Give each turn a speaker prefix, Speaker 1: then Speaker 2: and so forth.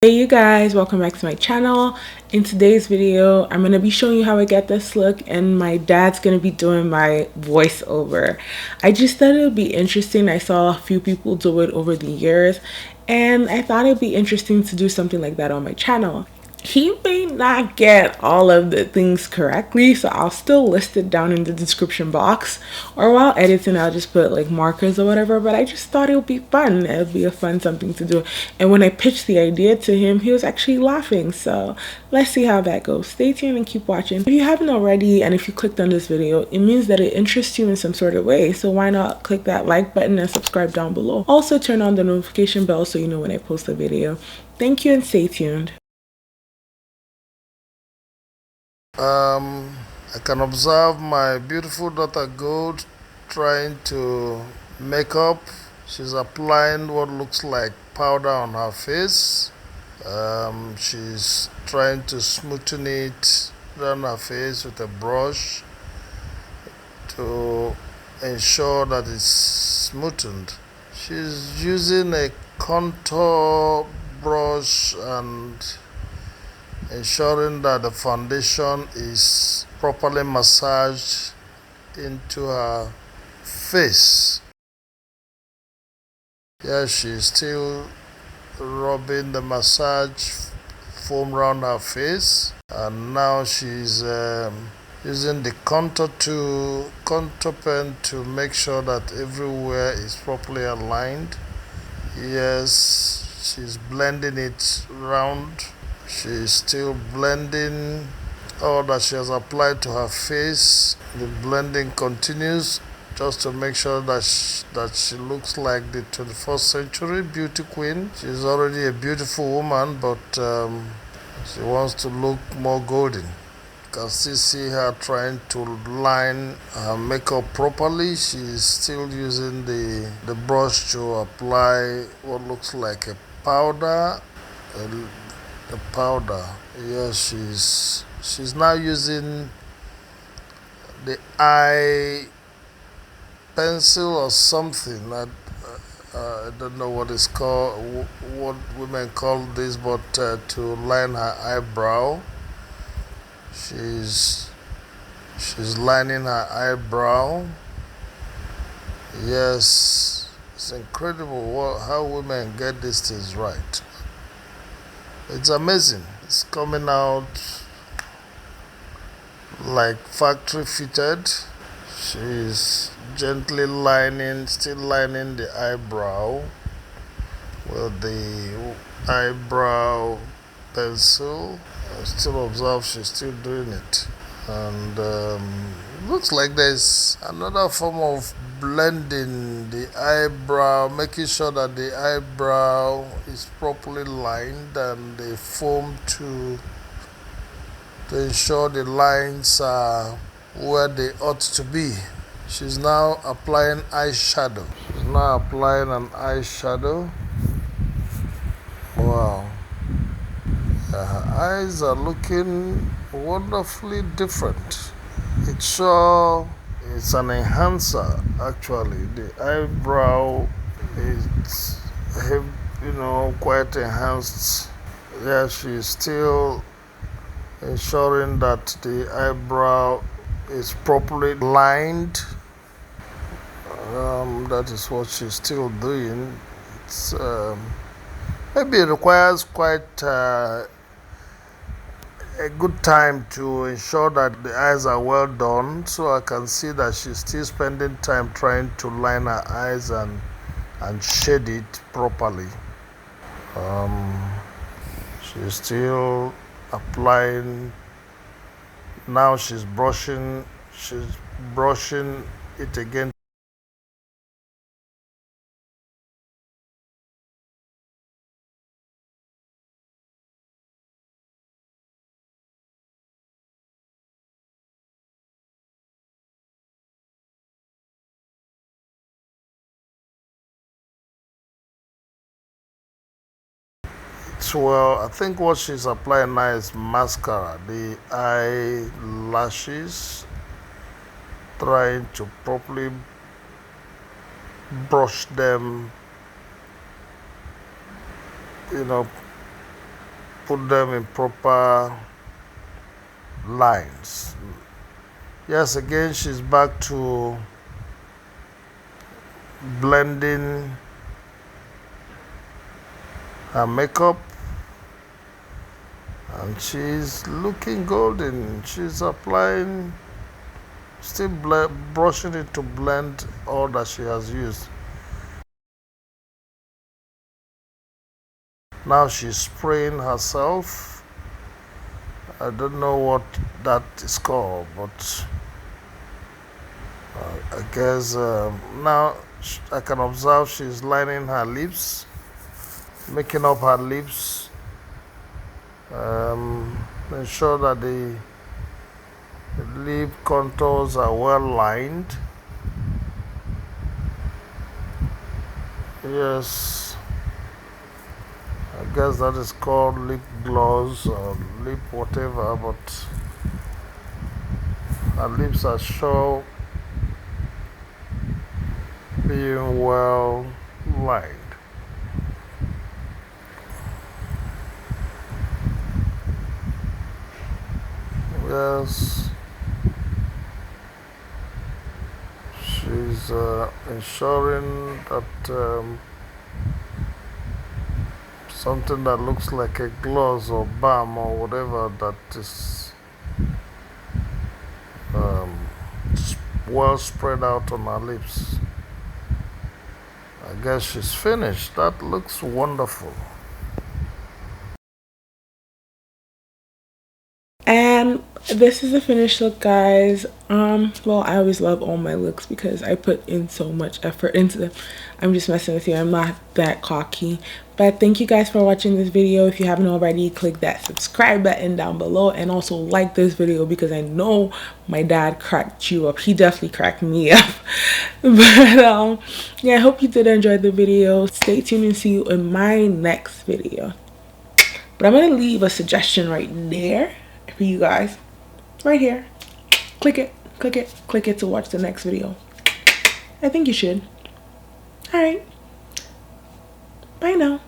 Speaker 1: Hey you guys, welcome back to my channel. In today's video, I'm going to be showing you how I get this look, and my dad's going to be doing my voiceover. I just thought it would be interesting. I saw a few people do it over the years, and I thought it would be interesting to do something like that on my channel. He may not get all of the things correctly, so I'll still list it down in the description box, or while editing I'll just put like markers or whatever. But I just thought it would be fun. It would be a fun something to do. And when I pitched the idea to him, he was actually laughing. So let's see how that goes. Stay tuned and keep watching. If you haven't already, and if you clicked on this video, it means that it interests you in some sort of way, so why not click that like button and subscribe down below. Also turn on the notification bell so you know when I post a video. Thank you and stay tuned.
Speaker 2: I can observe my beautiful daughter Geode trying to make up. She's applying what looks like powder on her face. She's trying to smoothen it down her face with a brush to ensure that it's smoothened. She's using a contour brush and ensuring that the foundation is properly massaged into her face. Yeah, she's still rubbing the massage foam around her face, and now she's using the contour pen to make sure that everywhere is properly aligned. Yes, she's blending it round. She's still blending all that she has applied to her face. The blending continues just to make sure that she looks like the 21st century beauty queen. She's already a beautiful woman, but she wants to look more golden. You can still see her trying to line her makeup properly. She's still using the brush to apply what looks like a powder. The powder. Yes, she's now using the eye pencil or something. I don't know what it's called, what women call this, but to line her eyebrow. She's lining her eyebrow. Yes, it's incredible how women get these things right. It's amazing. It's coming out like factory fitted. She's gently still lining the eyebrow with the eyebrow pencil. I still observe she's still doing it. And it looks like there's another form of blending the eyebrow, making sure that the eyebrow is properly lined and the foam to ensure the lines are where they ought to be. She's now applying eyeshadow. She's now applying an eyeshadow. Wow. Her eyes are looking wonderfully different. It's an enhancer actually. The eyebrow is quite enhanced. Yeah, she's still ensuring that the eyebrow is properly lined. That is what she's still doing. It's maybe it requires quite a good time to ensure that the eyes are well done, so I can see that she's still spending time trying to line her eyes and shade it properly. She's still applying. Now she's brushing it again. Well, I think what she's applying now is mascara. The eyelashes, trying to properly brush them, put them in proper lines. Yes, again, she's back to blending her makeup, and she's looking golden. She's applying, still brushing it to blend all that she has used. Now she's spraying herself. I don't know what that is called, but I guess now I can observe she's lining her lips, making up her lips, ensure that the lip contours are well lined. Yes, I guess that is called lip gloss or lip whatever, but her lips are sure being well lined. Yes, she's ensuring that something that looks like a gloss or balm or whatever that is well spread out on her lips. I guess she's finished. That looks wonderful.
Speaker 1: And this is the finished look, guys. Well, I always love all my looks because I put in so much effort into them. I'm just messing with you. I'm not that cocky. But thank you guys for watching this video. If you haven't already, click that subscribe button down below, and also like this video because I know my dad cracked you up. He definitely cracked me up. But yeah, I hope you did enjoy the video. Stay tuned and see you in my next video. But I'm gonna leave a suggestion right there for you guys, right here. Click it, click it, click it to watch the next video. I think you should. All right, bye now.